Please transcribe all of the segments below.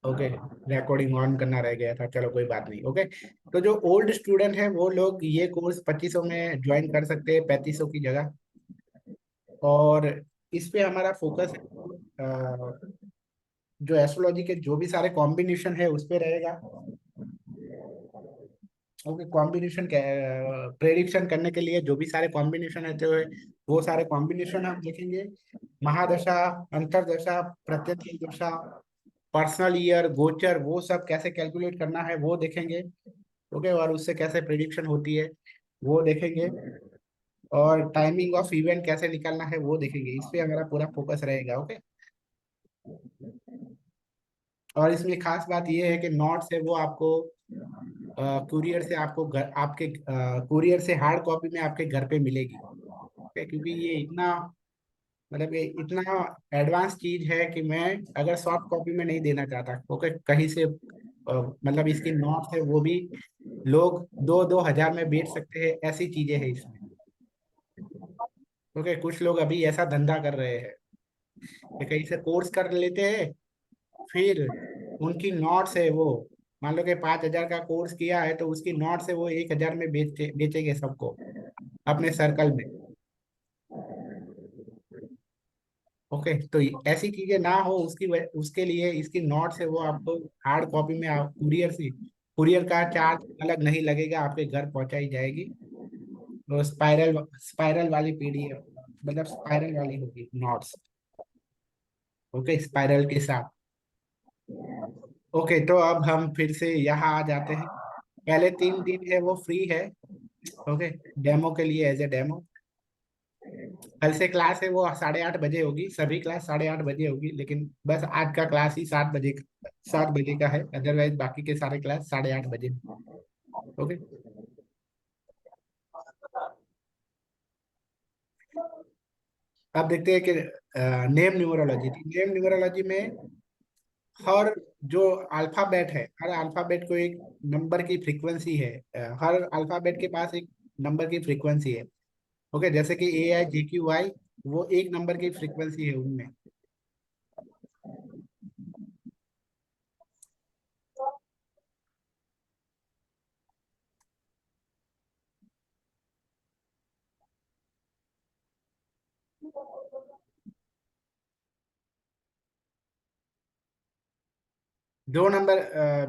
Okay, recording on करना रह गया था, चलो कोई बात नहीं। ओके, तो जो ओल्ड स्टूडेंट है वो लोग ये कोर्स 2500 में ज्वाइन कर सकते हैं, 3500 की जगह। और इस पे हमारा फोकस है, जो एस्ट्रोलॉजी के जो भी सारे कॉम्बिनेशन है उस पे रहेगा। ओके, कॉम्बिनेशन प्रेडिक्शन करने के लिए जो भी सारे कॉम्बिनेशन है जो है वो सारे कॉम्बिनेशन हम देखेंगे। महादशा, अंतरदशा, प्रत्यय दशा, पर्सनल ईयर, गोचर, वो सब कैसे कैलकुलेट करना है वो देखेंगे। ओके, और उससे कैसे प्रिडिक्शन होती है वो देखेंगे। और टाइमिंग ऑफ इवेंट कैसे निकालना है वो देखेंगे, इस पे हमारा पूरा फोकस रहेगा। ओके, और इसमें खास बात ये है कि नोट्स है वो आपको कुरियर से आपको घर आपके कुरियर से हार्ड कॉपी में आपके घर पे मिलेगी। ओके, क्योंकि ये इतना मतलब ये इतना एडवांस चीज है कि मैं अगर सॉफ्ट कॉपी में नहीं देना चाहता। ओके, कहीं से मतलब इसकी नोट्स है वो भी लोग 2-2 हजार में बेच सकते हैं, ऐसी चीजें हैं इसमें। ओके, कुछ लोग अभी ऐसा धंधा कर रहे हैं कि कहीं से कोर्स कर लेते हैं, फिर उनकी नोट्स है वो, मान लो कि 5 हजार का कोर्स किया है तो उसकी नोट्स है वो 1 हजार में बेचेंगे सबको अपने सर्कल में। ओके, तो ऐसी चीजें ना हो उसके लिए इसकी नोट्स है वो आपको हार्ड कॉपी में आप कुरियर का चार्ज अलग नहीं लगेगा, आपके घर पहुंचाई जाएगी। तो स्पाइरल स्पाइरल वाली पीडीएफ, मतलब स्पाइरल वाली होगी नोट्स। ओके, स्पाइरल के साथ। ओके, तो अब हम फिर से यहाँ आ जाते हैं। पहले 3 दिन है वो फ्री है। ओके, डेमो के लिए, एज ए डेमो। कल से क्लास है वो 8:30 बजे होगी, सभी क्लास 8:30 बजे होगी, लेकिन बस आज का क्लास ही 7 बजे, 7 बजे का है, अदरवाइज बाकी के सारे क्लास 8:30 बजे। ओके, अब देखते हैं कि नेम न्यूमरोलॉजी थी। नेम न्यूमरोलॉजी में हर जो अल्फाबेट है, हर अल्फाबेट को एक नंबर की फ्रीक्वेंसी है। हर अल्फाबेट के पास एक नंबर की फ्रीक्वेंसी है। ओके, जैसे कि AIGQY, वो एक नंबर की फ्रीक्वेंसी है उनमें। 2 नंबर,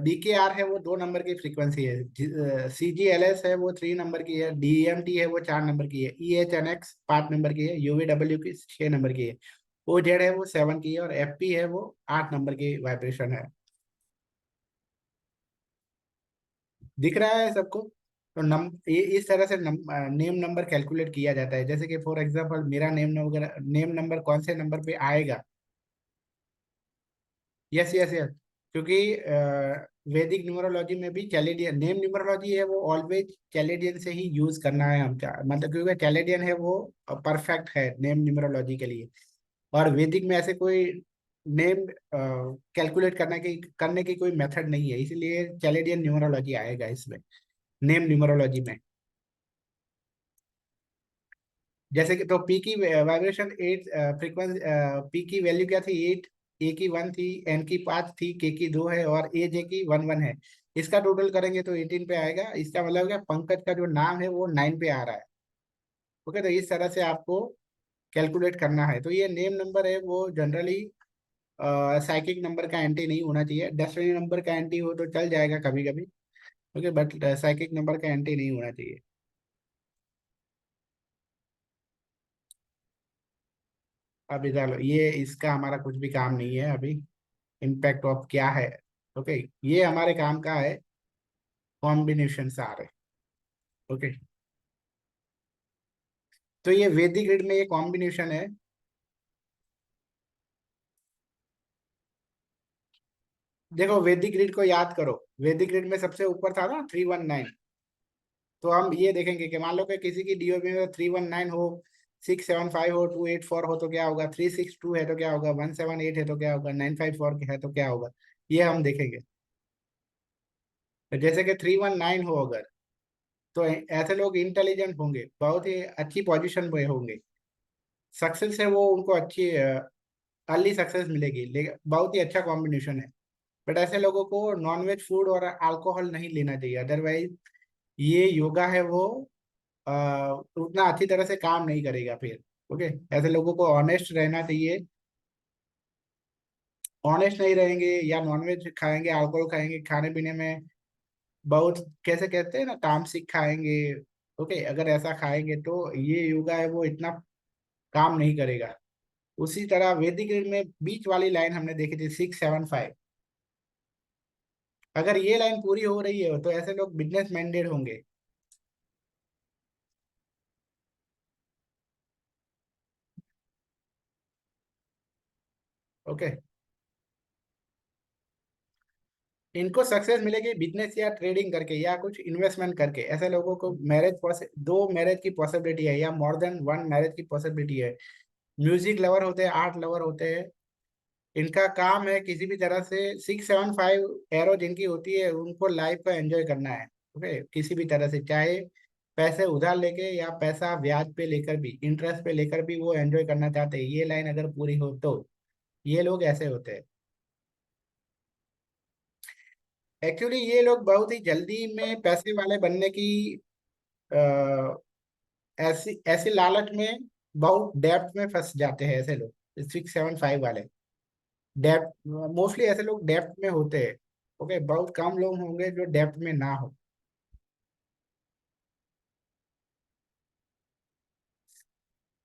BKR है वो 2 नंबर की फ्रीक्वेंसी है। CGLS है वो 3 नंबर की है। DEMT है वो 4 नंबर की है। EHNX 5 नंबर की है। UVW की 6 नंबर की है। OZ है वो 7 की है। और FP है वो 8 नंबर की वाइब्रेशन है। दिख रहा है सबको? तो ये इस तरह से नेम नंबर कैलकुलेट किया जाता है। जैसे कि फॉर एग्जांपल मेरा नेम नंबर कौन से नंबर पे आएगा। यस यस यस, क्योंकि वैदिक न्यूमरोलॉजी में भी कैलेडियन नेम न्यूमरोलॉजी है वो ऑलवेज कैलेडियन से ही यूज करना है हम मतलब क्योंकि कैलेडियन है वो परफेक्ट है नेम न्यूमरोलॉजी के लिए। और वैदिक में ऐसे कोई नेम कैलकुलेट करने की कोई मेथड नहीं है, इसलिए कैलेडियन न्यूमरोलॉजी आएगा इसमें, नेम न्यूमरोलॉजी में। जैसे कि तो पी की वाइब्रेशन 8, फ्रीक्वेंसी, पी की वैल्यू क्या थी? 8, ए की 1 थी, एन की 5 थी, के की 2 है, और ए जे की 1 1 है। इसका टोटल करेंगे तो 18 पे आएगा। इसका मतलब क्या, पंकज का जो नाम है वो 9 पे आ रहा है। ओके, तो इस तरह से आपको कैलकुलेट करना है। तो ये नेम नंबर है वो जनरली साइकिक नंबर का एंटी नहीं होना चाहिए। डेस्टिनी नंबर का एंटी हो तो चल जाएगा कभी कभी। ओके, बट साइकिक नंबर का एंटी नहीं होना चाहिए। अभी चलो, ये इसका हमारा कुछ भी काम नहीं है अभी। इम्पैक्ट ऑफ क्या है? ओके, ये हमारे काम का है, कॉम्बिनेशन सारे। ओके, तो ये वैदिक ग्रिड में ये कॉम्बिनेशन है। देखो, वैदिक ग्रिड को याद करो। वैदिक ग्रिड में सबसे ऊपर था ना 319। तो हम ये देखेंगे कि मान लो कि किसी की डीओबी में 319 हो, 675 हो, 284 हो तो क्या होगा, 362 है तो क्या होगा, 178 है तो क्या होगा, 954 है तो क्या होगा, ये हम देखेंगे। तो जैसे कि 319 हो अगर, तो ऐसे लोग इंटेलिजेंट होंगे, बहुत ही अच्छी पोजीशन पे होंगे। सक्सेस है वो उनको अच्छी अर्ली सक्सेस मिलेगी, लेकिन बहुत ही अच्छा कॉम्बिनेशन है। बट ऐसे लोगों को नॉनवेज फूड और अल्कोहल नहीं लेना चाहिए, अदरवाइज ये योगा है वो उतना अच्छी तरह से काम नहीं करेगा फिर। ओके, ऐसे लोगों को ऑनेस्ट रहना चाहिए। ऑनेस्ट नहीं रहेंगे या नॉनवेज खाएंगे, अल्कोहल खाएंगे, खाने पीने में बहुत कैसे कहते हैं ना, तामसिक खाएंगे। ओके, अगर ऐसा खाएंगे तो ये योगा है वो इतना काम नहीं करेगा। उसी तरह वैदिक गणित में बीच वाली लाइन हमने देखी थी 675। अगर ये लाइन पूरी हो रही है तो ऐसे लोग बिजनेस माइंडेड होंगे। ओके, इनको सक्सेस मिलेगी बिजनेस या ट्रेडिंग करके या कुछ इन्वेस्टमेंट करके। ऐसे लोगों को दो मैरिज की पॉसिबिलिटी है या मोर देन वन मैरिज की पॉसिबिलिटी है। म्यूजिक लवर होते हैं, आर्ट लवर होते हैं। इनका काम है किसी भी तरह से 675 एरो जिनकी होती है उनको लाइफ का एंजॉय करना है। ओके, किसी भी तरह से, चाहे पैसे उधार लेके या पैसा ब्याज पे लेकर भी, इंटरेस्ट पे लेकर भी वो एंजॉय करना चाहते हैं। ये लाइन अगर पूरी हो तो ये लोग ऐसे होते हैं। एक्चुअली ये लोग बहुत ही जल्दी में पैसे वाले बनने की अ, ऐसी ऐसी लालच में बहुत डेप्थ में फंस जाते हैं ऐसे लोग 675 वाले। डेप्थ, मोस्टली ऐसे लोग डेप्थ में होते हैं। ओके, बहुत कम लोग होंगे जो डेप्थ में ना हो।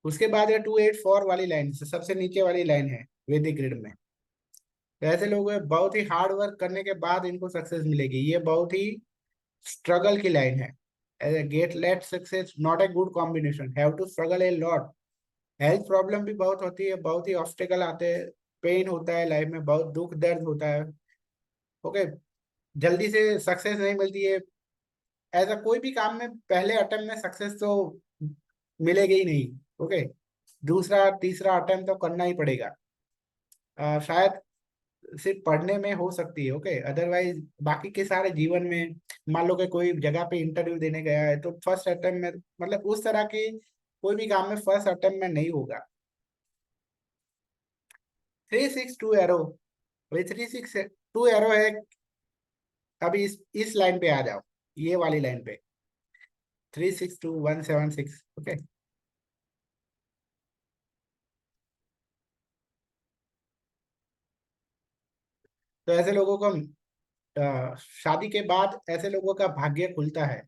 उसके बाद है 284 वाली लाइन, सबसे नीचे वाली लाइन है वैदिक ग्रिड में। तो ऐसे लोग हैं, बहुत ही हार्ड वर्क करने के बाद इनको सक्सेस मिलेगी। ये बहुत ही स्ट्रगल की लाइन है। Get late success not a good combination, have to struggle a lot. Health problem भी बहुत होती है, बहुत ही ऑब्स्टेकल आते हैं, पेन होता है लाइफ में, बहुत दुख दर्द होता है। ओके, जल्दी से सक्सेस नहीं मिलती है। ऐसा कोई भी काम में पहले अटेम्प्ट में सक्सेस तो मिलेगी ही नहीं। ओके, दूसरा तीसरा अटेम्प्ट तो करना ही पड़ेगा। शायद सिर्फ पढ़ने में हो सकती है। ओके, अदरवाइज बाकी के सारे जीवन में, मान लो कि कोई जगह पे इंटरव्यू देने गया है तो फर्स्ट अटेम्प्ट में, मतलब उस तरह के कोई भी काम में फर्स्ट अटेम्प्ट में नहीं होगा। 362 एरो, वही 362 एरो है। अभी इस लाइन पे आ जाओ, ये वाली लाइन पे 362176। ओके, तो ऐसे लोगों को शादी के बाद ऐसे लोगों का भाग्य खुलता है।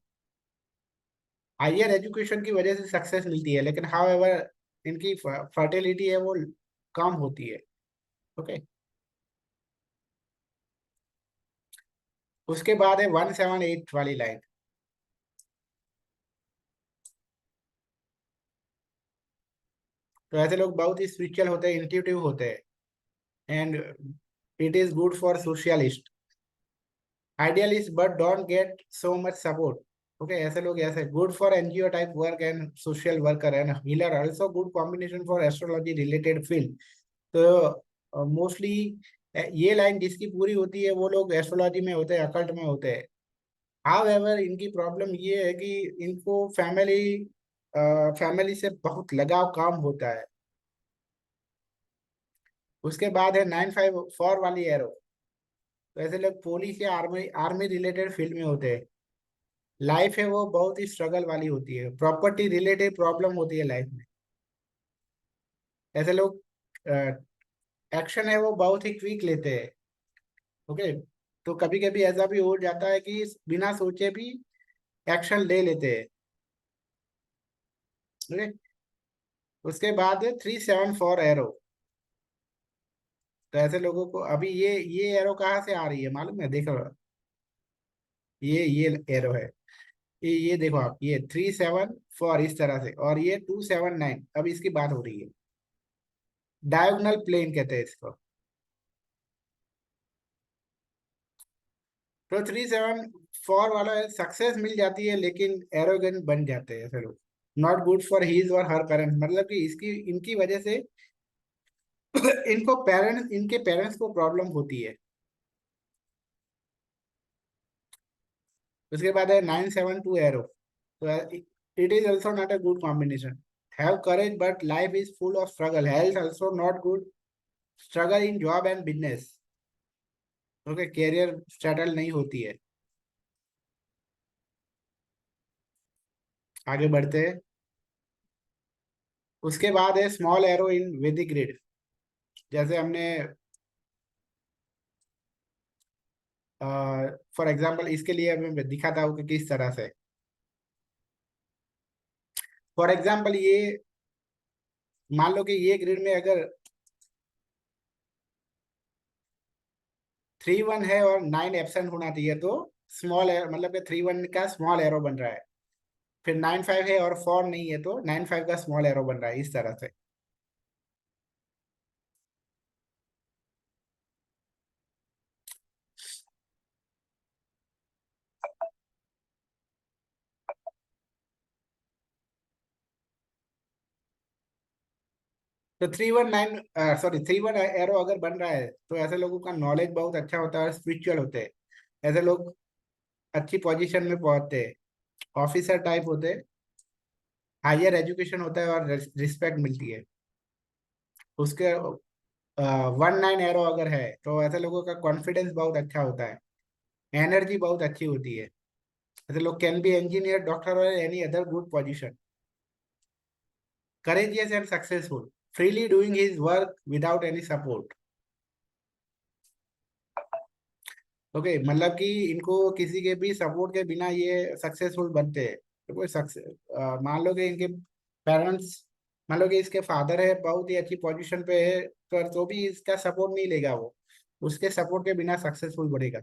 हायर एजुकेशन की वजह से सक्सेस मिलती है, लेकिन हाउ एवर इनकी फर्टिलिटी है वो कम होती है। ओके, उसके बाद है 178 वाली लाइन। तो ऐसे लोग बहुत ही स्पिरिचुअल होते हैं, इंट्यूटिव होते हैं, and it is good for socialist, idealist but don't get so much support. Okay, ऐसे लोग ऐसे good for NGO type work and social worker and healer, also good combination for astrology related field. तो mostly ये line जिसकी पूरी होती है वो लोग एस्ट्रोलॉजी में होते हैं, अकल्ट में होते हैं। हाउएवर इनकी प्रॉब्लम ये है कि इनको फैमिली से बहुत लगाव काम होता है। उसके बाद है 954 वाली एरो। तो ऐसे लोग पुलिस या आर्मी आर्मी रिलेटेड फील्ड में होते हैं। लाइफ है वो बहुत ही स्ट्रगल वाली होती है, प्रॉपर्टी रिलेटेड प्रॉब्लम होती है लाइफ में। ऐसे लोग एक्शन है वो बहुत ही क्विक लेते हैं। ओके, तो कभी कभी ऐसा भी हो जाता है कि बिना सोचे भी एक्शन ले लेते हैं। ओके, उसके बाद है 374 एरो। तो ऐसे लोगों को अभी ये एरो कहाँ से आ रही है मालूम है, देखो। ये एरो है, ये देखो आप, ये 374 इस तरह से, और ये 279। अब इसकी बात हो रही है, डायगोनल प्लेन कहते हैं इसको। तो 374 वाला सक्सेस मिल जाती है लेकिन एरोगेंट बन जाते हैं ऐसे लोग। नॉट गुड फॉर हिज और हर पेरेंट्स, मतलब कि इसकी इनकी वजह से इनके पेरेंट्स को प्रॉब्लम होती है। उसके बाद है 972 एरो। तो it is also not a good combination, have courage but life is full of struggle, health also not good, struggle in job and business. Okay, career settle नहीं होती है। आगे बढ़ते हैं। उसके बाद है स्मॉल एरो इन वैदिक ग्रिड। जैसे हमने फॉर एग्जांपल इसके लिए हमें दिखाता हूँ कि किस तरह से। फॉर एग्जांपल ये मान लो कि ये ग्रिड में अगर 3 1 है और 9 एब्सेंट होना चाहिए, तो स्मॉल एरो, मतलब कि 3 1 का स्मॉल एरो बन रहा है। फिर 9 5 है और 4 नहीं है, तो 9 5 का स्मॉल एरो बन रहा है, इस तरह से। तो 3 1 9, सॉरी 3 1 एरो अगर बन रहा है, तो ऐसे लोगों का नॉलेज बहुत अच्छा होता है और स्पिरिचुअल होते हैं। ऐसे लोग अच्छी पोजीशन में पहुंचते हैं, ऑफिसर टाइप होते हैं, हायर एजुकेशन होता है और रिस्पेक्ट मिलती है। उसके 1 9 एरो अगर है, तो ऐसे लोगों का कॉन्फिडेंस बहुत अच्छा होता है, एनर्जी बहुत अच्छी होती है। ऐसे लोग कैन बी इंजीनियर, डॉक्टर और any other good position. courageous and successful, freely doing his work without any support। Okay, मतलब कि इनको किसी के भी सपोर्ट के बिना ये सक्सेसफुल बनते हैं। तो कोई सक्सेस, मान लो कि इनके पेरेंट्स, मान लो कि इसके फादर है, बहुत ही अच्छी पोजीशन पे है, पर तो भी इसका सपोर्ट नहीं लेगा वो, उसके सपोर्ट के बिना सक्सेसफुल बनेगा।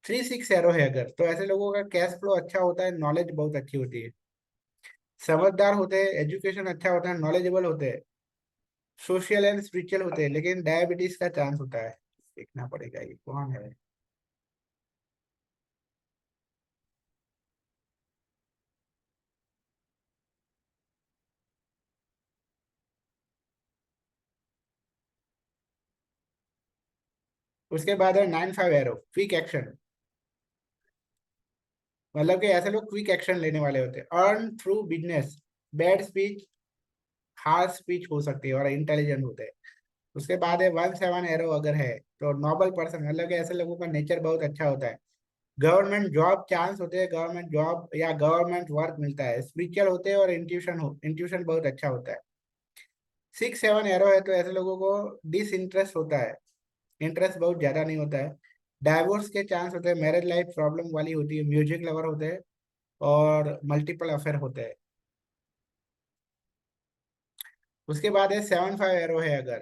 3 6 एरो है अगर, तो ऐसे लोगों का कैश फ्लो अच्छा होता है, नॉलेज बहुत अच्छी होती है, समझदार होते हैं, एजुकेशन अच्छा होता है, नॉलेजेबल होते हैं, सोशल एंड स्पिरिचुअल होते हैं, लेकिन डायबिटीज का चांस होता है। देखना पड़ेगा ये कौन है। उसके बाद है 9 5 एरो, क्विक एक्शन। मतलब कि ऐसे लोग क्विक एक्शन लेने वाले होते हैं, earn through business, bad speech, harsh speech हो सकती है, और इंटेलिजेंट होते हैं। उसके बाद है 1 7 एरो अगर है, तो नोबल पर्सन, मतलब कि ऐसे लोगों का नेचर बहुत अच्छा होता है, गवर्नमेंट जॉब चांस होते हैं, गवर्नमेंट जॉब या गवर्नमेंट वर्क मिलता है, स्पिरिचुअल होते हैं और इंट्यूशन बहुत अच्छा होता है। 6 7 एरो है, तो ऐसे लोगों को डिस इंटरेस्ट होता है, इंटरेस्ट बहुत ज्यादा नहीं होता है, डाइवोर्स के चांस होते हैं, मैरिज लाइफ प्रॉब्लम वाली होती है, म्यूजिक लवर होते हैं, और मल्टीपल अफेयर होते हैं। उसके बाद है 7 5 एरो है अगर,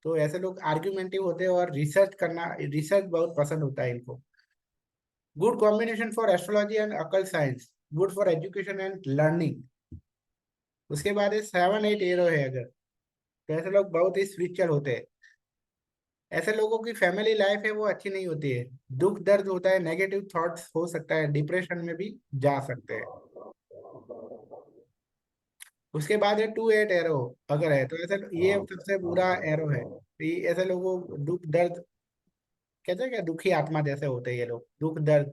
तो ऐसे लोग आर्ग्यूमेंटिव होते हैं और रिसर्च करना, रिसर्च बहुत पसंद होता है इनको, good combination for astrology and occult science, good for education and learning. उसके बाद है 7 8 एरो है अगर, तो ऐसे लोग बहुत ही स्पिरिचुअल होते हैं। ऐसे लोगों की फैमिली लाइफ है वो अच्छी नहीं होती है, दुख दर्द होता है, नेगेटिव थॉट्स हो सकता है, डिप्रेशन में भी जा सकते हैं। उसके बाद है 2 8 एरो अगर है, तो ऐसे ये सबसे बुरा एरो है। तो ये ऐसे लोगों को दुख दर्द, कहते हैं क्या, दुखी आत्मा जैसे होते हैं ये लोग, दुख दर्द,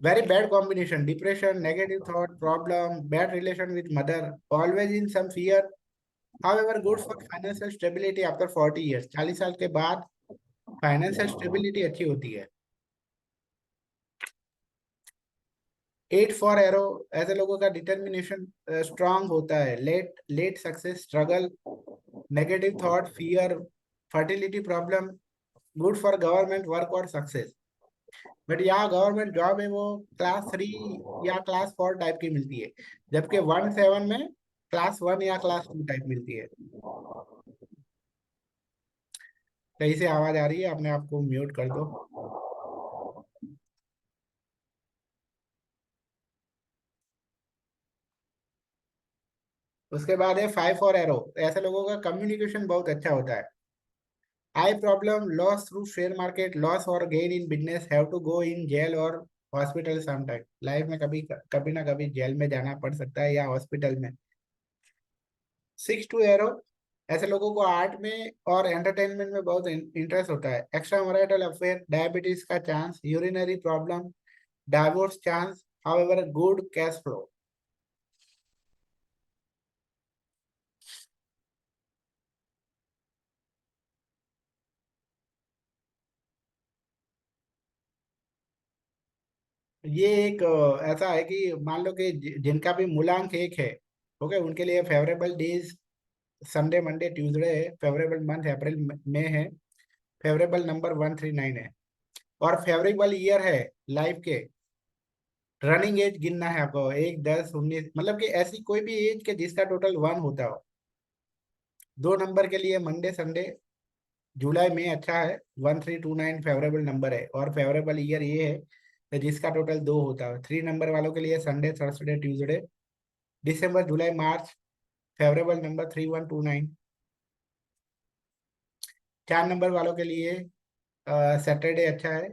very bad combination, depression, negative thought, problem, bad relation with mother, always in some fear. However good for financial stability after 40 years, 40 साल के बाद फाइनेंशियल स्टेबिलिटी अच्छी होती है। 8 4 एरो, ऐसे लोगों का डिटर्मिनेशन स्ट्रांग होता है, late late success, struggle, negative thought, fear, fertility problem, good for government work और सक्सेस। बट यहाँ गवर्नमेंट जॉब है वो क्लास 3 या क्लास 4 टाइप की मिलती है, जबकि 1 7 में क्लास 1 या क्लास 2 टाइप मिलती है। सही से आवाज आ रही है? अपने आप को म्यूट कर दो। उसके बाद है 5 4 एरो, ऐसे लोगों का कम्युनिकेशन बहुत अच्छा होता है, eye problem, loss through share market, loss और gain in business, have to go in jail और हॉस्पिटल समटाइम, लाइफ में कभी कभी ना कभी जेल में जाना पड़ सकता है या हॉस्पिटल में। 6 2 एरो, ऐसे लोगों को आर्ट में और एंटरटेनमेंट में बहुत इंटरेस्ट होता है, एक्स्ट्रा मैरिटल अफेयर, डायबिटीज का chance, urinary problem, divorce chance, however good cash flow. ये एक ऐसा है कि मान लो कि जिनका भी मूलांक एक है, ओके, उनके लिए favourable days Sunday Monday Tuesday है, फेवरेबल मंथ अप्रैल में है, फेवरेबल नंबर 139 है, और फेवरेबल ईयर है लाइफ के। रनिंग एज गिनना है आपको, 1 10 19, मतलब कि ऐसी कोई भी एज के जिसका टोटल 1 होता हो। 2 नंबर के लिए मंडे संडे, जुलाई में अच्छा है, 1329 फेवरेबल नंबर है, और फेवरेबल ईयर ये है तो जिसका टोटल 2 होता है। 3 नंबर वालों के लिए संडे थर्सडे ट्यूसडे, दिसंबर जुलाई मार्च, फेवरेबल नंबर 3129। 4 नंबर वालों के लिए सैटरडे अच्छा है,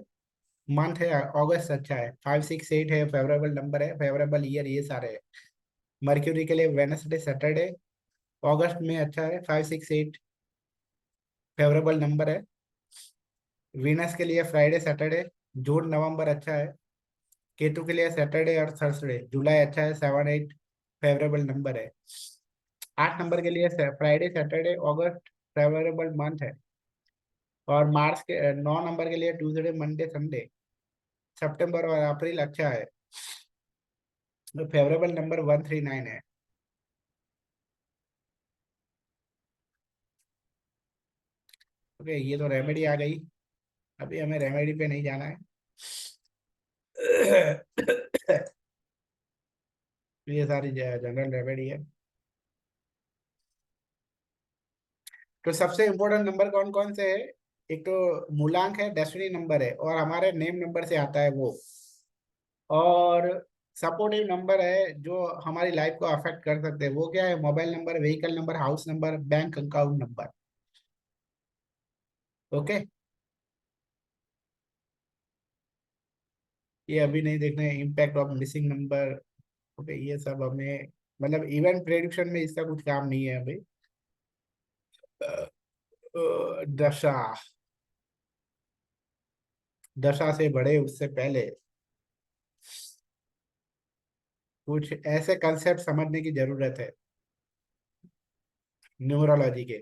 मंथ है अगस्त अच्छा है, 5 6 8 है, फेवरेबल नंबर है, फेवरेबल ईयर ये सारे है। मर्क्यूरी के लिए वेनसडे सैटरडे अगस्त में अच्छा है, 5 6 8 फेवरेबल नंबर है। वीनस के लिए फ्राइडे सैटरडे जून नवंबर अच्छा है। केतु के लिए सैटरडे और थर्सडे जुलाई अच्छा है, 7 8 फेवरेबल नंबर है। 8 नंबर के लिए फ्राइडे सैटरडे अगस्त फेवरेबल मंथ है। और मार्च के 9 नंबर के लिए ट्यूसडे मंडे संडे, सितंबर और अप्रैल अच्छा है, तो फेवरेबल नंबर 139 है। ओके, ये तो रेमेडी आ गई। अभी हमें रेमेडी पे नहीं जाना है। ये सारी जनरल रेमेडी है। तो सबसे इम्पोर्टेंट नंबर कौन कौन से है? एक तो मूलांक है, डेस्टिनी नंबर है, और हमारे नेम नंबर से आता है वो। और सपोर्टिव नंबर है जो हमारी लाइफ को अफेक्ट कर सकते हैं, वो क्या है? Mobile number, vehicle number, house number, bank account number. Okay, ये अभी नहीं देखना है। Impact of missing number, okay, ये सब हमें, मतलब इवेंट प्रेडिक्शन में इसका कुछ काम नहीं है अभी। दशा, दशा से बढ़े उससे पहले कुछ ऐसे कंसेप्ट समझने की जरूरत है न्यूमरोलॉजी के,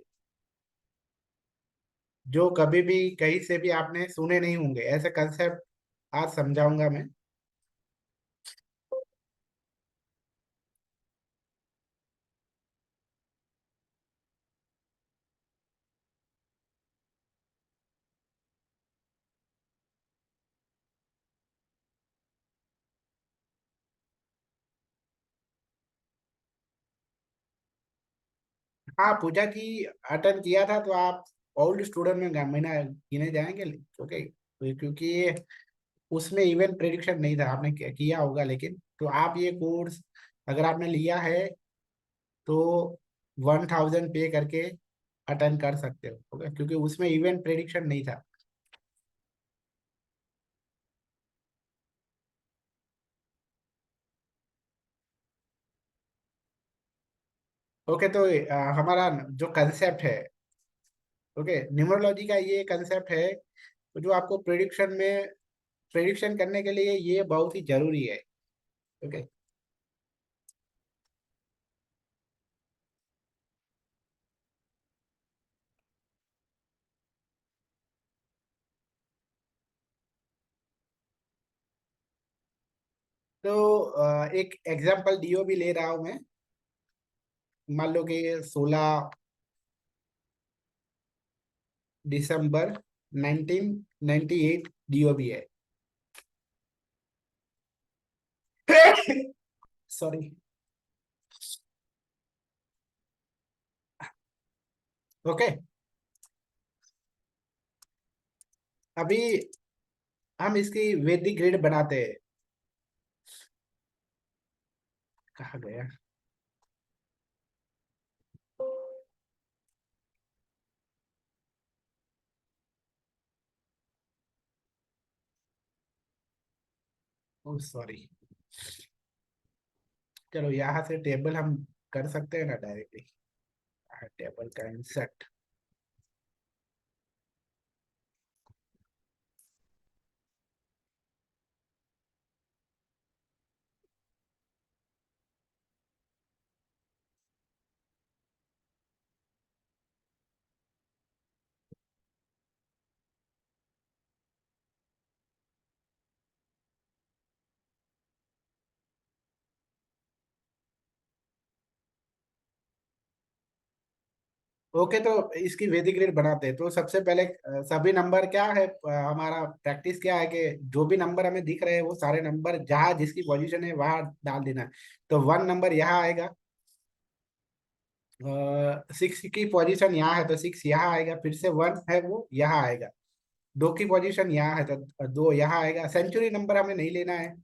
जो कभी भी कहीं से भी आपने सुने नहीं होंगे। ऐसे कंसेप्ट आज समझाऊंगा मैं। हाँ, पूजा जी अटेंड किया था, तो आप ओल्ड स्टूडेंट में महीना गिने जाएंगे। ओके, क्योंकि उसमें इवेंट प्रेडिक्शन नहीं था, आपने किया होगा, लेकिन तो आप ये कोर्स अगर आपने लिया है तो 1000 पे करके अटेंड कर सकते हो। ओके, क्योंकि उसमें इवेंट प्रेडिक्शन नहीं था। ओके, तो हमारा जो कंसेप्ट है, ओके, न्यूमरोलॉजी का ये कंसेप्ट है, तो जो आपको प्रिडिक्शन में, प्रिडिक्शन करने के लिए ये बहुत ही जरूरी है। ओके, तो एक एग्जांपल डीओ भी ले रहा हूं मैं। मान लो कि 16 दिसंबर 1998 डीओ भी है। सॉरी। ओके, अभी हम इसकी वैदिक ग्रिड बनाते हैं। कहा गया? ओ सॉरी। चलो, यहाँ से टेबल हम कर सकते हैं ना डायरेक्टली? टेबल का इंसर्ट। ओके, तो इसकी वैदिक ग्रिड बनाते हैं। तो सबसे पहले सभी नंबर क्या है, हमारा प्रैक्टिस क्या है कि जो भी नंबर हमें दिख रहे हैं वो सारे नंबर जहाँ जिसकी पोजीशन है वहां डाल देना है। तो 1 नंबर यहाँ आएगा, 6 की पोजीशन यहाँ है तो 6 यहाँ आएगा, फिर से 1 है वो यहाँ आएगा। 2 की पोजीशन यहाँ है तो 2 यहाँ आएगा। सेंचुरी नंबर हमें नहीं लेना है।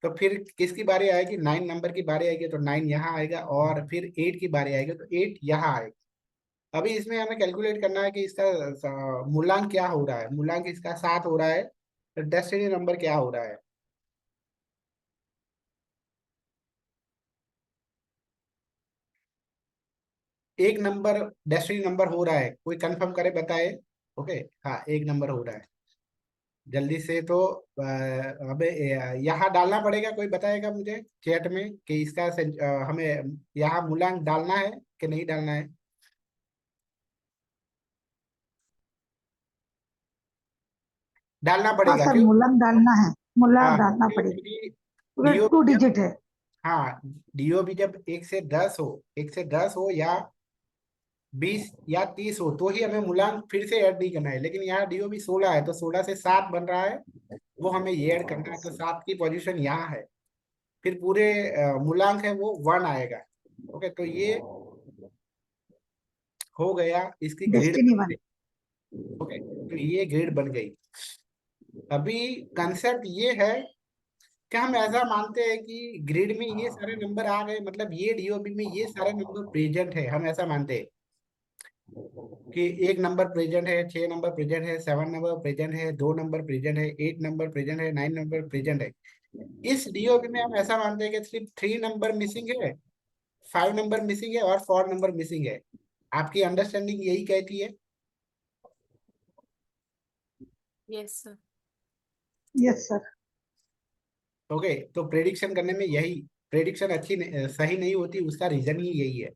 तो फिर किसकी बारी आएगी, 9 नंबर की बारी आएगी तो 9 यहाँ आएगा, और फिर 8 की बारी आएगी तो 8 यहाँ आएगा। अभी इसमें हमें कैलकुलेट करना है कि इसका मूलांक क्या हो रहा है। मूलांक इसका 7 हो रहा है, तो डेस्टिनी नंबर क्या हो रहा है। एक नंबर डेस्टिनी नंबर हो रहा है, कोई कंफर्म करे बताए। ओके, हाँ, एक नंबर हो रहा है जल्दी से। तो हमें यहाँ डालना पड़ेगा, कोई बताएगा मुझे चैट में कि इसका हमें यहाँ मूलांक डालना है कि नहीं डालना है। डालना हाँ पड़ेगा सर, क्यों। मूलांक डालना है, मूलांक हाँ, डालना पड़ेगा क्योंकि क्योंकि डीओ 2 डिजिट है। हाँ, डीओ भी जब 1 से 10 हो, 1 से 10 हो या 20 या 30 हो, तो ही हमें मूलांक फिर से ऐड नहीं करना है। लेकिन यहाँ डीओ भी 16 है तो 16 से 7 बन रहा है, वो हमें ये ऐड करना है। तो 7 की पोजीशन यहाँ है, फिर पूरे मूलांक है वो 1 आएगा। ओके, तो ये हो गया इसकी ग्रिड। डेस्टिनी 1। ओके, तो ये ग्रिड बन गई। अभी कंसेप्ट ये है कि हम ऐसा मानते हैं कि ग्रिड में ये सारे नंबर आ गए, मतलब ये डीओबी में ये सारे नंबर प्रेजेंट है। हम ऐसा मानते हैं कि 1 नंबर प्रेजेंट है, 6 नंबर प्रेजेंट है, 7 नंबर प्रेजेंट है, 2 नंबर प्रेजेंट है, 8 नंबर प्रेजेंट है, 9 नंबर प्रेजेंट है। इस डीओबी में हम ऐसा मानते हैं कि सिर्फ 3 नंबर मिसिंग है, 5 नंबर मिसिंग है और 4 नंबर मिसिंग है। आपकी अंडरस्टैंडिंग यही कहती है। Yes sir. Yes sir. Okay, तो प्रेडिक्शन करने में यही, प्रेडिक्शन सही नहीं होती, उसका रीजन ही यही है।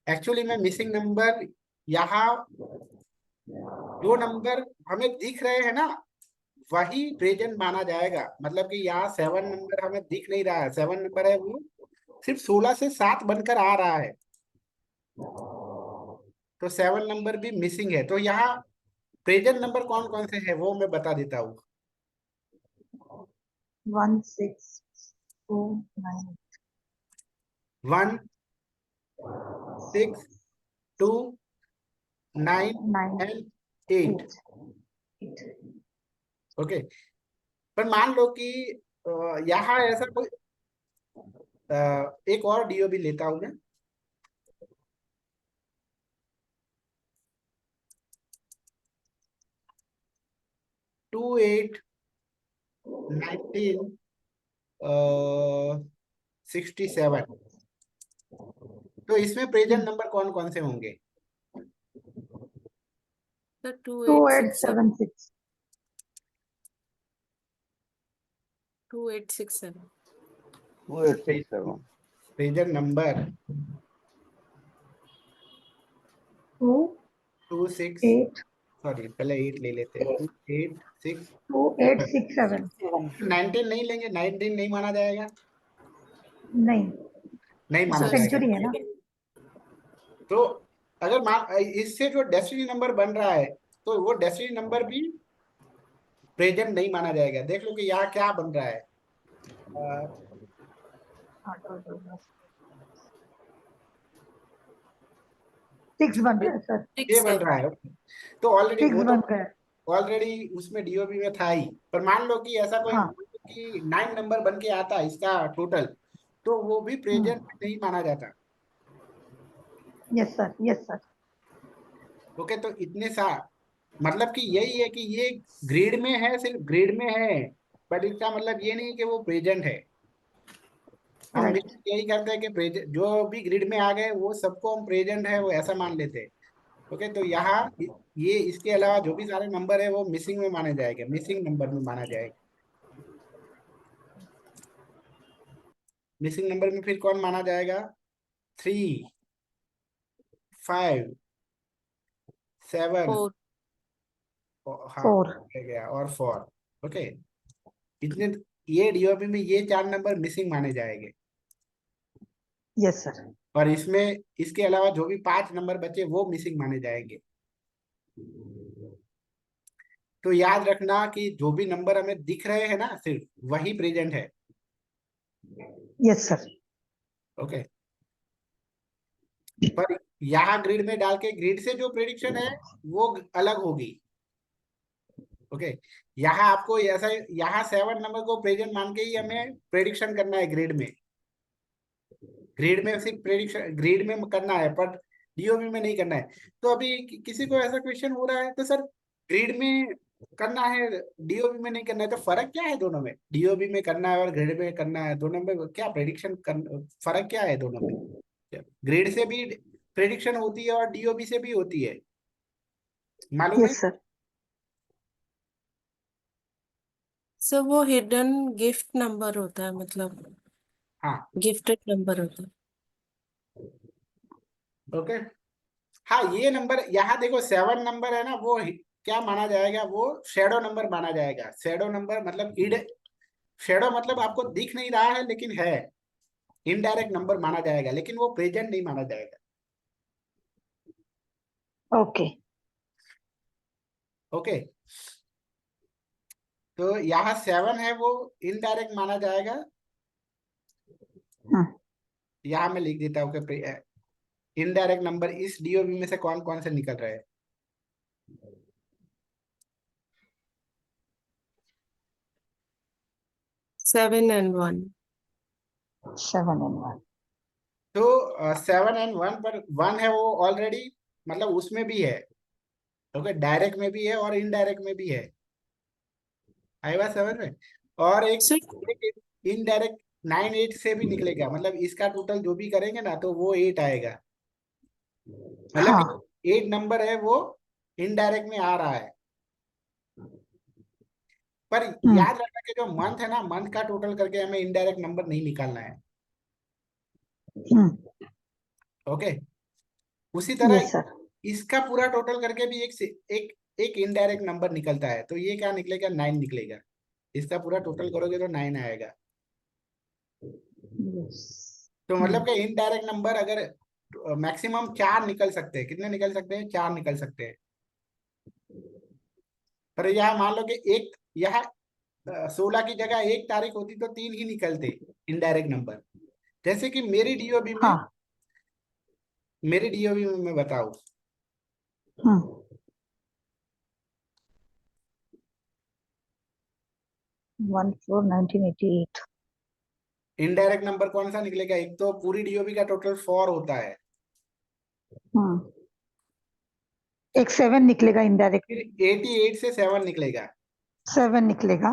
एक्चुअली में मिसिंग नंबर यहाँ जो नंबर हमें दिख रहे हैं ना, वही प्रेजेंट माना जाएगा। मतलब कि यहाँ 7 नंबर हमें दिख नहीं रहा है, 7 नंबर है वो सिर्फ 16 से 7 बनकर आ रहा है, तो 7 नंबर भी मिसिंग है। तो यहाँ प्रेजेंट नंबर कौन कौन से है वो मैं बता देता हूँ। 1 6 2 9 1 6 2 9 9 एंड 8। 8 8। ओके, पर मान लो कि यहाँ ऐसा कोई एक और डीओबी लेता हूं मैं। 2 8 19 67। तो इसमें प्रेजेंट नंबर कौन कौन से होंगे। सर 2 8 2867 7 6 2867 2867 प्रेजेंट नंबर 2 2 6, 8 सॉरी पहले 8 ले लेते हैं। 2 8 6 2 8 6 7। 19 नहीं लेंगे, 19 नहीं माना जाएगा, नहीं, नहीं वो तो माना सर। जाएगा। सेंचुरी है ना। तो अगर मान इससे जो डेस्टिनी नंबर बन रहा है, तो वो डेस्टिनी नंबर भी प्रेजेंट नहीं माना जाएगा। देख लो कि यहाँ क्या बन रहा है। अ, 6 बन रहा है सर। ये 6 बन है। रहा है। तो ऑलरेडी 6 वो तो बन रहा है। ऑलरेडी उसमें डीओबी में था ही। पर मान लो कि ऐसा कोई हाँ। कि 9 नंबर बन के आता है इसका टोटल, तो वो भी प्रेजेंट नहीं माना जाता। Yes sir, yes sir. Okay, तो इतने सा मतलब कि यही है कि ये ग्रिड में है, सिर्फ ग्रिड में है, बट इसका मतलब ये नहीं कि वो प्रेजेंट है। हम राइट। मिस्टेक यही करते हैं कि प्रेजेंट जो भी ग्रिड में आ गए वो सबको हम प्रेजेंट है वो ऐसा मान लेते हैं। ओके, तो यहाँ ये इसके अलावा जो भी सारे नंबर है वो मिसिंग में माने जाएंगे, मिसिंग नंबर में माना जाएगा। मिसिंग नंबर में फिर कौन माना जाएगा, 3 5 7, 4। हाँ 4। रह गया, और 4। ओके, इतने ये डीओपी में ये 4 नंबर मिसिंग माने जाएंगे। Yes sir. और इसमें इसके अलावा जो भी 5 नंबर बचे वो मिसिंग माने जाएंगे। तो याद रखना कि जो भी नंबर हमें दिख रहे हैं ना सिर्फ वही प्रेजेंट है। Yes sir. ओके, पर यहाँ ग्रिड में डाल के ग्रिड से जो प्रेडिक्शन है वो अलग होगी। ओके, यहाँ आपको ऐसा यहाँ 7 नंबर को प्रेजेंट मान के ही हमें प्रेडिक्शन करना है ग्रिड में। ग्रिड में सिर्फ प्रेडिक्शन ग्रिड में करना है, पर डीओबी में नहीं करना है। तो अभी किसी को ऐसा क्वेश्चन हो रहा है तो सर ग्रिड में करना है डीओबी में नहीं करना है, तो फर्क क्या है दोनों में? डीओबी में करना है और ग्रिड में करना है, दोनों में क्या प्रेडिक्शन फर्क क्या है दोनों में? ग्रिड से भी प्रेडिक्शन होती है और डीओबी से भी होती है, मालूम है? Yes sir. सर वो हिडन गिफ्ट नंबर होता है, मतलब हाँ, गिफ्टेड नंबर होता है। ओके। हाँ, ये नंबर यहाँ देखो 7 नंबर है ना, वो क्या माना जाएगा? वो शेडो नंबर माना जाएगा। शेडो नंबर मतलब शेडो मतलब आपको दिख नहीं रहा है लेकिन है, इनडायरेक्ट नंबर माना जाएगा, लेकिन वो प्रेजेंट नहीं माना जाएगा। ओके। ओके, तो यहाँ 7 है वो इनडायरेक्ट माना जाएगा। हाँ। यहाँ मैं लिख देता हूँ कि इनडायरेक्ट नंबर इस डीओबी में से कौन कौन से निकल रहे हैं। 7 and 1। 7 and 1। तो 7 and 1 पर 1 है वो ऑलरेडी, मतलब उसमें भी है। ओके, डायरेक्ट में भी है और इनडायरेक्ट में भी है। आई बात समझ में? और सर एक इनडायरेक्ट 9 8 से भी निकलेगा, मतलब इसका टोटल जो भी करेंगे ना तो वो 8 आएगा। मतलब हाँ। 8 नंबर है वो इनडायरेक्ट में आ रहा है। पर याद रखना कि जो मंथ है ना, मंथ का टोटल करके हमें इनडायरेक्ट नंबर नहीं निकालना है। ओके, उसी तरह यस सर। इसका पूरा टोटल करके भी एक इनडायरेक्ट नंबर निकलता है, तो ये क्या निकलेगा? 9 निकलेगा। इसका पूरा टोटल करोगे तो 9 आएगा। तो मतलब कि इनडायरेक्ट नंबर अगर मैक्सिमम 4 निकल सकते हैं, कितने निकल सकते हैं? 4 निकल सकते हैं। पर यहाँ मान लो कि एक यहाँ 16 की जगह 1 तारीख होती तो 3 ही निकलते इनडायरेक्ट नंबर। जैसे कि हाँ। मेरी डीओबी में मैं बताऊं, 1/4/1988। इनडायरेक्ट नंबर कौन सा निकलेगा? एक तो पूरी डीओबी का टोटल 4 होता है, एक 7 निकलेगा इनडायरेक्ट। फिर 88 से 7 निकलेगा 7 निकलेगा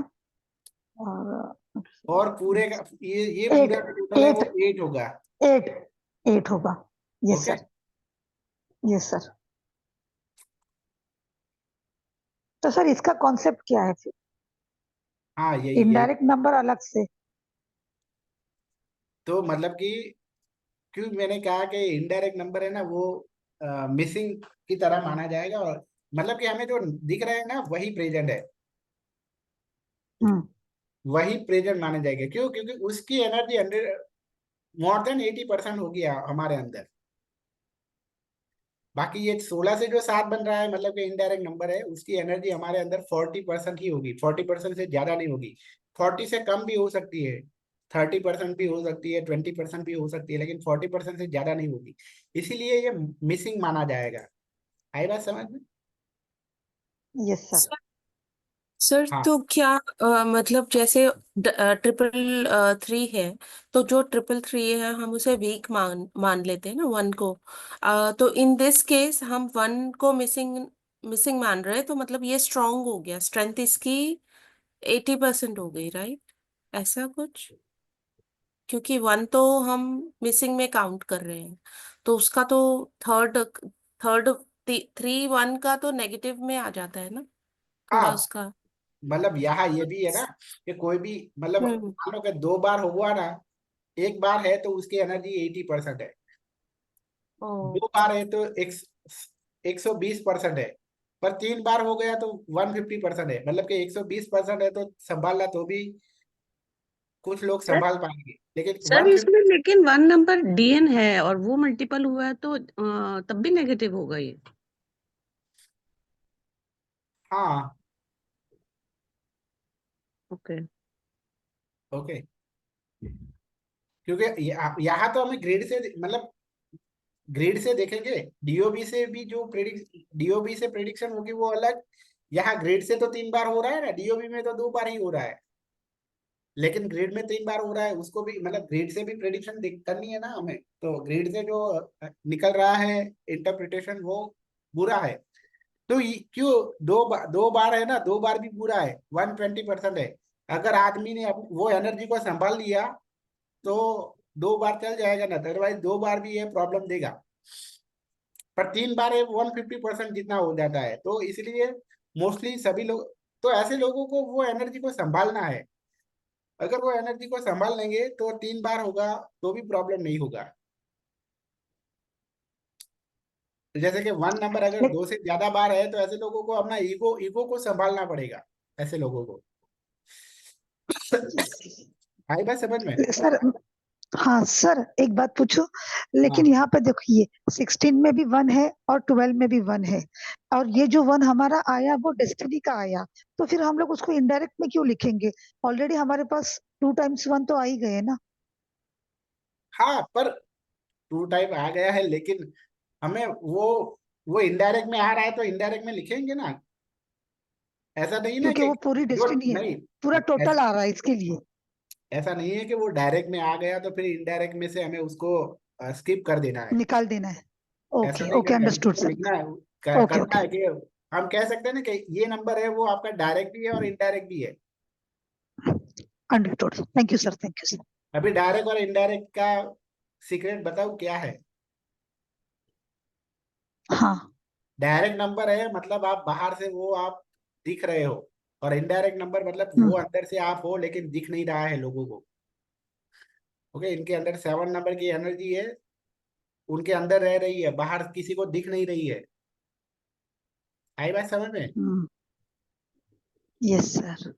और पूरे का ये एट पूरा का टोटल है वो 8 होगा। 8 8 होगा। Yes okay, sir. Yes sir. तो सर इसका कॉन्सेप्ट क्या है फिर? हाँ यही यही। इनडायरेक्ट नंबर अलग से। तो मतलब कि क्यों मैंने कहा कि इनडायरेक्ट नंबर है ना वो मिसिंग की तरह माना जाएगा, और मतलब कि हमें जो दिख रहा है ना वही प्रेजेंट है, वही प्रेजेंट माने जाएगा। क्यों? क्योंकि उसकी एनर्जी 100 मोर देन 80% होगी हमारे अंदर। बाकी ये 16 से जो 7 बन रहा है मतलब कि इनडायरेक्ट नंबर है, उसकी एनर्जी हमारे अंदर 40% ही होगी, 40% से ज्यादा नहीं होगी। 40 से कम भी हो सकती है, 30% भी हो सकती है, 20% भी हो सकती है, लेकिन 40% से ज्यादा नहीं होगी। इसीलिए ये मिसिंग माना जाएगा। आई बात समझ में? Yes sir. सर हाँ तो क्या मतलब जैसे 333 है, तो जो 333 है हम उसे वीक मान लेते हैं ना 1 को। तो इन दिस केस हम 1 को मिसिंग मिसिंग मान रहे हैं, तो मतलब ये स्ट्रांग हो गया, स्ट्रेंथ इसकी 80% हो गई, राइट? ऐसा कुछ, क्योंकि 1 तो हम मिसिंग में काउंट कर रहे हैं, तो उसका तो थर्ड थर्ड 3 1 का तो नेगेटिव में आ जाता है ना, थोड़ा हाँ, उसका। मतलब यहाँ ये भी है ना कि कोई भी मतलब हम्म। मान लो कि 2 बार हुआ ना, एक बार है तो उसकी एनर्जी 80% है, ओ। 2 बार है तो 120% है, पर 3 बार हो गया तो 150% है। मतलब कि 120% है तो संभालना तो भी कुछ लोग सर संभाल पाएंगे, लेकिन सर 150। इसमें लेकिन 1 नंबर डीएन है और वो मल्टीपल हुआ है तो तब भी नेगेटिव होगा ये। हाँ। ओके। ओके, क्योंकि यहाँ तो हमें ग्रिड से मतलब ग्रिड से देखेंगे, डीओबी से भी जो डीओबी से प्रेडिक्शन होगी वो अलग। यहाँ ग्रिड से तो 3 बार हो रहा है ना, डीओबी में तो 2 बार ही हो रहा है, लेकिन ग्रिड में 3 बार हो रहा है, उसको भी मतलब ग्रिड से भी प्रेडिक्शन करनी है ना हमें, तो ग्रिड से जो निकल रहा है इंटरप्रिटेशन वो बुरा है। तो क्यों 2 बार है ना, 2 बार भी बुरा है, 120% है। अगर आदमी ने वो एनर्जी को संभाल लिया तो 2 बार चल जाएगा ना, अदरवाइज 2 बार भी ये प्रॉब्लम देगा। पर 3 बार 150% जितना हो जाता है, तो इसलिए मोस्टली सभी लोग, तो ऐसे लोगों को वो एनर्जी को संभालना है। अगर वो एनर्जी को संभाल लेंगे तो 3 बार होगा तो भी प्रॉब्लम नहीं होगा। तो जैसे कि 1 नंबर अगर ले- 2 से ज्यादा बार है, तो ऐसे लोगों को अपना ईगो ईगो को संभालना पड़ेगा, ऐसे लोगों को। आई बात समझ में? सर, हाँ सर, एक बात पूछो। लेकिन हाँ। यहाँ पे देखिए 16 में भी 1 है और 12 में भी 1 है, और ये जो 1 हमारा आया वो डेस्टिनी का आया, तो फिर हम लोग उसको इनडायरेक्ट में क्यों लिखेंगे? ऑलरेडी हमारे पास 2 टाइम्स 1 तो आ ही गए ना। हाँ, पर 2 टाइप आ गया है, लेकिन हमें वो इनडायरेक्ट में आ रहा है तो इनडायरेक्ट में लिखेंगे ना। ऐसा नहीं ना क्योंकि कि वो पूरी जो डेस्टिनी है, नहीं, पूरा टोटल ऐसा आ रहा है इसके लिए। ऐसा नहीं है कि वो डायरेक्ट में आ गया तो फिर इनडायरेक्ट में से हमें उसको स्किप कर देना है। निकाल देना है। ऐसा ओके नहीं ओके, करना है, अंडरस्टूड उसको सर। लिखना है। ओके करना ओके, है कि हम कह सकते हैं ना कि ये नंबर है वो आपका डायरेक्ट भी है और इनडायरेक्ट भी है। Understood, thank you sir, thank you sir. अभी डायरेक्ट और इनडायरेक्ट का सीक्रेट बताऊं क्या है? हाँ। डायरेक्ट नंबर है मतलब आप बाहर से वो आप दिख रहे हो, और इनडायरेक्ट नंबर मतलब वो हम्म अंदर से आप हो लेकिन दिख नहीं रहा है लोगों को। ओके, इनके अंदर 7 नंबर की एनर्जी है, उनके अंदर रह रही है, बाहर किसी को दिख नहीं रही है। आई बात समझ में? हम्म, यस सर।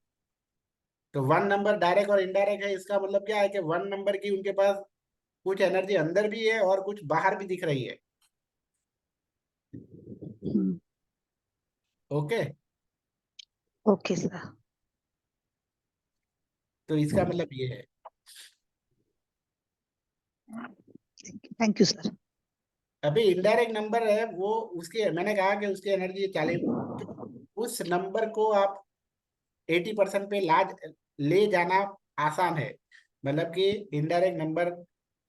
तो 1 नंबर डायरेक्ट और इनडायरेक्ट है, इसका मतलब क्या है कि 1 नंबर की उनके पास कुछ एनर्जी अंदर भी है और कुछ बाहर भी दिख रही है। ओके, ओके सर, तो इसका मतलब ये है। Thank you sir. अभी इनडायरेक्ट नंबर है वो, उसकी मैंने कहा कि उसकी एनर्जी 40, उस नंबर को आप 80% पे ले जाना आसान है। मतलब कि इनडायरेक्ट नंबर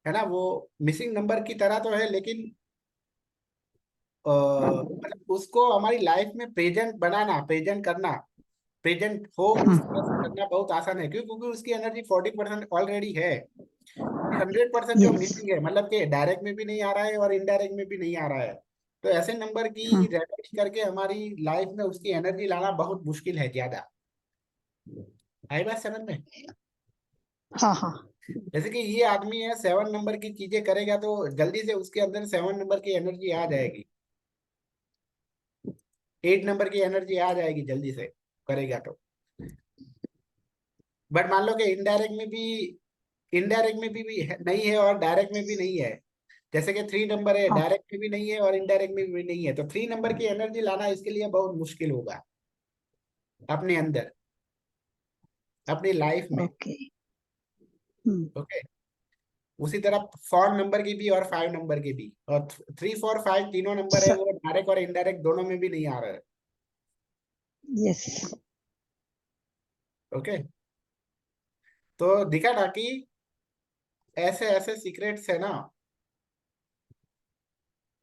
है ना, वो मिसिंग नंबर की तरह तो है, लेकिन मतलब उसको हमारी लाइफ में प्रेजेंट बनाना, प्रेजेंट करना, प्रेजेंट हो उस तरह से करना बहुत आसान है। क्यों? क्योंकि उसकी एनर्जी 40% ऑलरेडी है। 100% जो यस। मिसिंग है, मतलब कि डायरेक्ट में भी नहीं आ रहा है और इनडायरेक्ट में भी नहीं आ रहा है, तो ऐसे नंबर की रेमेडी करके हमारी लाइफ में उसकी एनर्जी लाना बहुत मुश्किल है ज्यादा। आई बात समझ में? हाँ हाँ। जैसे कि ये आदमी है, 7 नंबर की चीजें करेगा तो जल्दी से उसके अंदर 7 नंबर की एनर्जी आ जाएगी, 8 नंबर की एनर्जी आ जाएगी जल्दी से करेगा तो। बट मान लो कि इनडायरेक्ट में भी नहीं है और डायरेक्ट में भी नहीं है। जैसे कि 3 नंबर है, हाँ। डायरेक्ट में भी नहीं है और इनडायरेक्ट में भी नहीं है, तो 3 नंबर की एनर्जी लाना इसके लिए बहुत मुश्किल होगा अपने अंदर, अपनी लाइफ में। ओके। ओके, उसी तरह 4 नंबर की भी और 5 नंबर की भी, और 3 4 5 तीनों नंबर है सर। वो डायरेक्ट और इनडायरेक्ट दोनों में भी नहीं आ रहा है। यस। ओके, तो दिखा ना कि ऐसे ऐसे सीक्रेट्स है ना,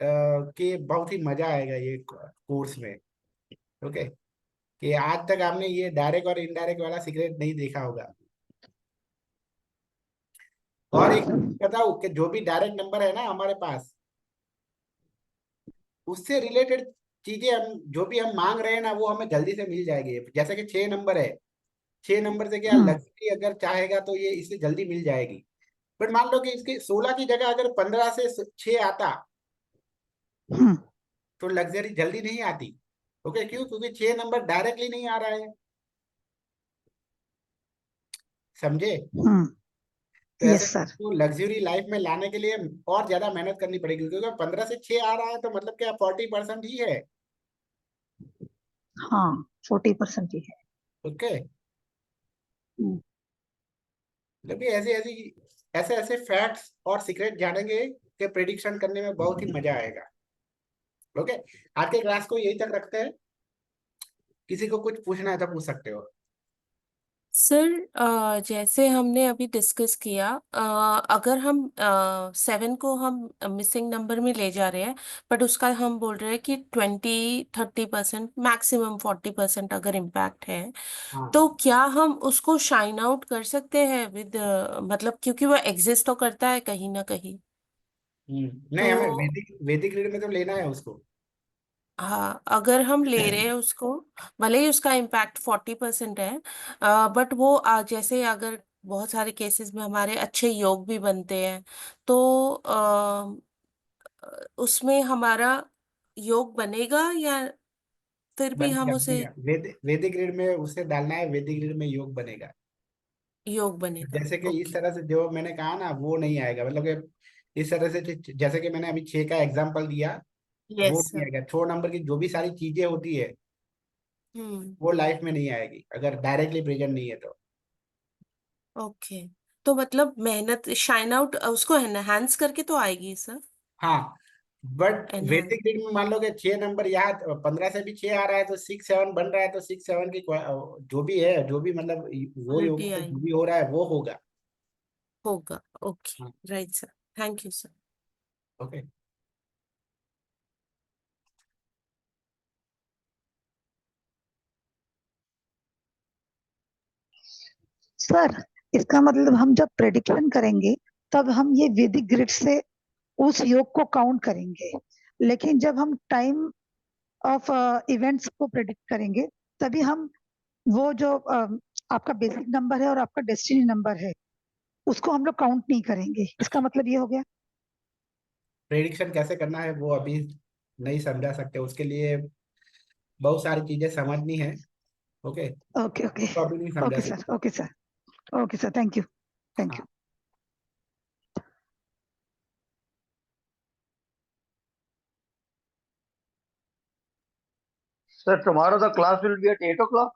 कि बहुत ही मजा आएगा ये कोर्स में। ओके, कि आज तक आपने ये डायरेक्ट और इनडायरेक्ट वाला सीक्रेट नहीं देखा होगा। और एक बताऊं कि जो भी डायरेक्ट नंबर है ना हमारे पास, उससे रिलेटेड चीजें हम जो भी हम मांग रहे हैं ना वो हमें जल्दी से मिल जाएगी। जैसे कि 6 नंबर है, 6 नंबर से क्या लग्जरी अगर चाहेगा तो ये इससे जल्दी मिल जाएगी। बट मान लो कि इसकी 16 की जगह अगर 15 से 6 आता तो लग्जरी जल्दी नहीं आती। ओके, क्यों? क्योंकि 6 नंबर डायरेक्टली नहीं आ रहा है। समझे? हम्म, तो ऐसे यस सर। तो लग्जरी लाइफ में लाने के लिए और ज्यादा मेहनत करनी पड़ेगी, क्योंकि 15 से 6 आ रहा है तो मतलब क्या 40% ही है। हाँ, 40% ही है। ओके, हम्म, मतलब कि ऐसे ऐसे फैक्ट्स और सीक्रेट जानेंगे कि प्रिडिक्शन करने में बहुत ही मजा आएगा। ओके, आज के क्लास को यही तक रखते हैं। किसी को कुछ पूछना है तो पूछ सकते हो। सर जैसे हमने अभी डिस्कस किया, अगर हम 7 को हम मिसिंग नंबर में ले जा रहे हैं, बट उसका हम बोल रहे हैं कि 20-30% मैक्सिमम 40% अगर इम्पैक्ट है, हाँ। तो क्या हम उसको शाइन आउट कर सकते हैं विद, मतलब क्योंकि वो एग्जिस्ट तो करता है कहीं ना कहीं। नहीं, हमें तो वैदिक वैदिक रीड में तो लेना है उसको। हाँ, अगर हम ले रहे हैं उसको, भले ही उसका इम्पैक्ट 40% है, बट वो जैसे अगर बहुत सारे केसेस में हमारे अच्छे योग भी बनते हैं, तो उसमें हमारा योग बनेगा, या फिर भी बनेगा हम उसे बनेगा, वैदिक रीड में उसे डालना है, वैदिक रीड में योग बनेगा। योग बनेगा। जैसे कि इस ओके। तरह से जो मैंने कहा ना, वो नहीं आएगा, मतलब कि इस तरह से जैसे कि मैंने अभी 6 का एग्जांपल दिया, वो यस नहीं सर। आएगा। 6 नंबर की जो भी सारी चीजें होती है हम्म। वो लाइफ में नहीं आएगी अगर डायरेक्टली प्रेजेंट नहीं है तो। ओके, तो मतलब मेहनत शाइन आउट उसको एनहांस करके तो आएगी सर। हाँ, बट एनहांस। वैदिक रीड में मान लो कि 6 नंबर याद, 15 से भी 6 आ रहा है तो 6 7 बन रहा है, तो 6 7 की जो भी है, जो भी मतलब वो योग क्वालिटी से आई जो भी हो रहा है वो होगा। होगा। ओके। हाँ। Right sir. Thank you sir. Okay. Sir, इसका मतलब हम जब प्रेडिक्शन करेंगे तब हम ये वैदिक ग्रिड से उस योग को काउंट करेंगे, लेकिन जब हम टाइम ऑफ इवेंट्स को प्रेडिक्ट करेंगे तभी हम वो जो आपका बेसिक नंबर है और आपका डेस्टिनी नंबर है उसको हम लोग काउंट नहीं करेंगे। इसका मतलब ये हो गया। प्रेडिक्शन कैसे करना है वो अभी नहीं समझा सकते, उसके लिए बहुत सारी चीजें समझनी है। Okay, okay okay. तो अभी नहीं समझा ओके सकते। Sir, okay sir, okay sir, thank you, thank हाँ। You. Sir, tomorrow the class will be at 8 o'clock.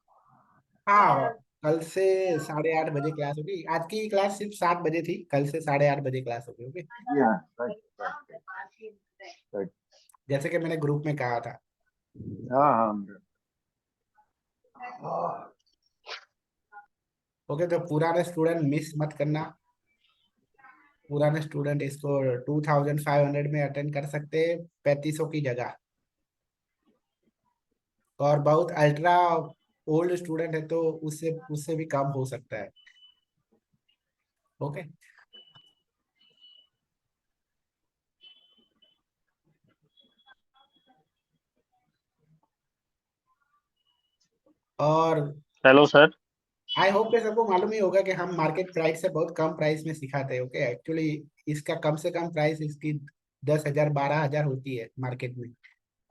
हाँ, कल से 8:30 बजे क्लास होगी। आज की क्लास सिर्फ 7 बजे थी, कल से 8:30 बजे क्लास होगी। Okay, Yeah, right. जैसे कि मैंने ग्रुप में कहा था। हाँ। ओके, तो पुराने स्टूडेंट मिस मत करना। पुराने स्टूडेंट इसको 2500 में अटेंड कर सकते हैं 3500 की जगह। और बहुत अल्ट्रा ओल्ड स्टूडेंट है तो उससे उससे भी कम हो सकता है। ओके। और हेलो सर। आई होप कि सबको मालूम ही होगा कि हम मार्केट प्राइस से बहुत कम प्राइस में सिखाते हैं। ओके, एक्चुअली इसका कम से कम प्राइस इसकी 10,000 12,000 होती है मार्केट में,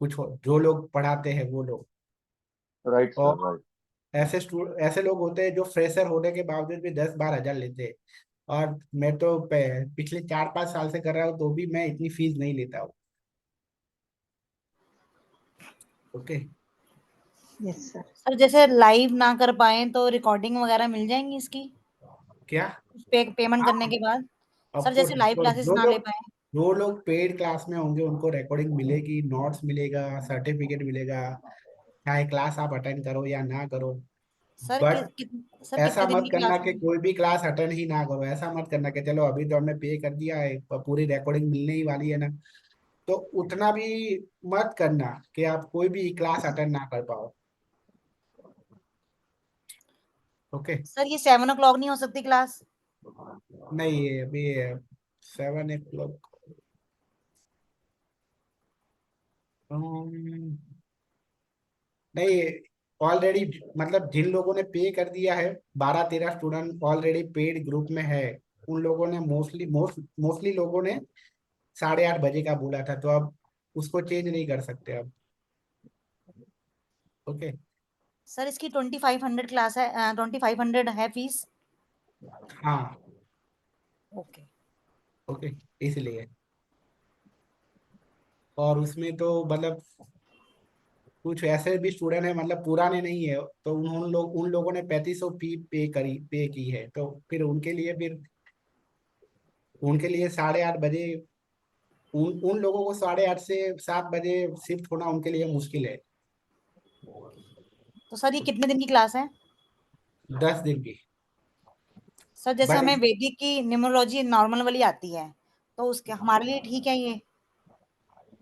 जो लोग पढ़ाते हैं वो लोग। राइट और सर, राइट। ऐसे लोग होते हैं जो फ्रेशर होने के बावजूद भी 10-12 हज़ार लेते हैं। और मैं तो पिछले 4-5 साल से कर रहा हूँ तो भी मैं इतनी फीस नहीं लेता हूँ। ओके। Yes sir. सर जैसे लाइव ना कर पाए तो रिकॉर्डिंग वगैरह मिल जाएंगी इसकी क्या? पेमेंट करने हाँ, के बाद? Of sir course. जैसे लाइव क्लासेस ना ले पाए? जो लोग पेड क्लास में होंगे उनको रिकॉर्डिंग मिलेगी, नोट्स मिलेगा, सर्टिफिकेट मिलेगा, चाहे क्लास आप अटेंड करो या ना करो। सर बट सर ऐसा कितने दिन मत की करना क्लास कि में? कोई भी क्लास अटेंड ही ना करो। ऐसा मत करना कि चलो अभी तो हमने पे कर दिया है, पूरी रिकॉर्डिंग मिलने ही वाली है ना, तो उतना भी मत करना कि आप कोई भी क्लास अटेंड ना कर पाओ। ओके। सर ये 7 o'clock नहीं हो सकती क्लास? नहीं, ये अभी 7 o'clock। नहीं, ऑलरेडी मतलब जिन लोगों ने पे कर दिया है, 12-13 स्टूडेंट ऑलरेडी पेड ग्रुप में है। उन लोगों ने मोस्टली लोगों ने 8:30 बजे का बोला था, तो अब उसको चेंज नहीं कर सकते अब। ओके। सर इसकी 2500 क्लास है, 2500 है फीस? हाँ ओके। ओके, इसलिए। और उसमें तो मतलब कुछ ऐसे भी स्टूडेंट है, मतलब पुराने नहीं है, तो उन लोगों ने 3500 फी पे की है, तो फिर उनके लिए 8:30 बजे, उन लोगों को 8:30 से 7 बजे शिफ्ट होना उनके लिए मुश्किल है। तो सर ये कितने दिन की क्लास है? 10 दिन की। सर जैसे बट हमें वैदिक की न्यूमरोलॉजी नॉर्मल वाली आती है, तो उसके हमारे लिए ठीक है ये?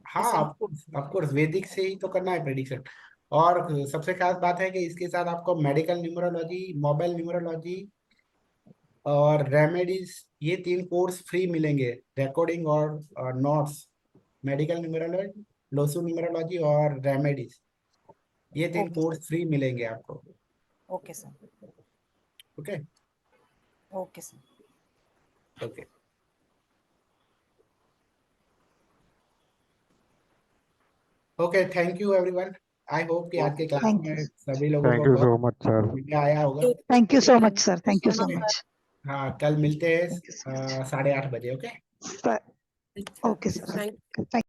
हाँ, जैसे ऑफकोर्स वैदिक से ही तो करना है प्रेडिक्शन। और सबसे खास बात है कि इसके साथ आपको मेडिकल न्यूमरोलॉजी, मोबाइल न्यूमरोलॉजी और रेमेडीज, ये 3 कोर्स फ्री मिलेंगे। रिकॉर्डिंग और notes, medical numerology, Losu numerology और रेमेडीज, ये 3 ओके कोर्स फ्री मिलेंगे आपको। Okay sir. Okay okay sir. Okay okay, thank you everyone. I hope कि आज के क्लास थैंक यू, में सभी लोगों को थैंक यू बहुत सो मच सर। मजा आया होगा। Thank you so much sir, thank you so so much, much. हाँ, कल मिलते हैं थैंक यू सो मच 8:30 बजे। Okay. Sir. Okay sir, Thank thank